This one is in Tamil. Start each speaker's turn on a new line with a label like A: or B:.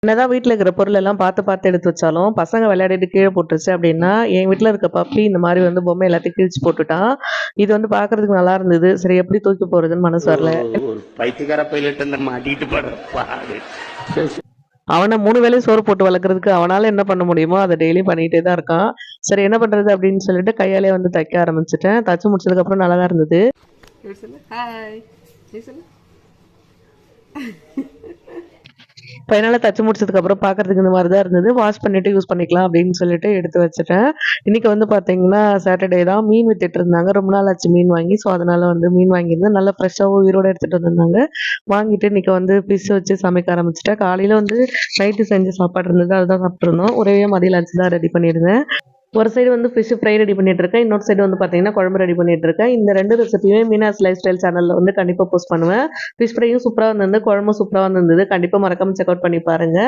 A: என்னதான் வீட்ல இருக்கிற பொருள் எல்லாம் பார்த்து பார்த்து எடுத்து வச்சாலும் பசங்க விளையாடிட்டு கீழே போட்டுருச்சு அப்படின்னா, என் வீட்ல இருக்க பப்பி இந்த மாதிரி வந்து பொம்மை எல்லாத்தையும் கிழிச்சு போட்டுட்டான். இது வந்து பார்க்கறதுக்கு நல்லா இருந்தது. சரி எப்படி தூக்கி போறதுன்னு மனசு வரல.
B: ஒரு பைத்தியக்கார பைலட் அந்த மாட்டிட்டு படுற பாடு.
A: அவனை 3 வேளையும் சோறு போட்டு வளர்க்கறதுக்கு அவனால என்ன பண்ண முடியுமோ அதை டெய்லியும் பண்ணிட்டே தான் இருக்கான். சரி என்ன பண்றது அப்படின்னு சொல்லிட்டு கையாலே வந்து தைக்க ஆரம்பிச்சுட்டேன். தச்சு முடிச்சதுக்கு அப்புறம் நல்லா தான் இருந்தது.
C: ஹாய்.
A: ஃபைனலாக தச்சு முடிச்சதுக்கு அப்புறம் பார்க்கறதுக்கு இந்த மாதிரி தான் இருந்தது. வாஷ் பண்ணிட்டு யூஸ் பண்ணிக்கலாம் அப்படின்னு சொல்லிட்டு எடுத்து வச்சுட்டேன். இன்னைக்கு வந்து பார்த்தீங்கன்னா சாட்டர்டே தான். மீன் வித்துட்டு இருந்தாங்க. ரொம்ப நாள் ஆச்சு மீன் வாங்கி. ஸோ அதனால வந்து மீன் வாங்கியிருந்தேன். நல்லா ஃப்ரெஷ்ஷாகவும் உயிரோட எடுத்துட்டு வந்திருந்தாங்க. வாங்கிட்டு இன்னைக்கு வந்து ஃபிஷ் வச்சு சமைக்க ஆரம்பிச்சிட்டேன். காலையில் வந்து நைட்டு செஞ்ச சாப்பாடு இருந்தது, அதுதான் சாப்பிட்ருந்தோம். ஒரே மாதிரி லஞ்ச் தான் ரெடி பண்ணியிருந்தேன். ஒரு சைடு வந்து ஃபிஷ் ஃப்ரை ரெடி பண்ணிட்டு இருக்கேன். இன்னொரு சைடு வந்து பார்த்தீங்கன்னா குழம்பு ரெடி பண்ணிட்டு இருக்கேன். இந்த 2 ரெசிபியுமே மீனாஸ் லைஃப் ஸ்டைல் சேனலில் வந்து கண்டிப்பாக போஸ்ட் பண்ணுவேன். ஃபிஷ் ஃப்ரையும் சூப்பராக வந்திருந்தது, குழம்பும் சூப்பராக வந்திருந்தது. கண்டிப்பாக மறக்காம செக் அவுட் பண்ணி பாருங்க.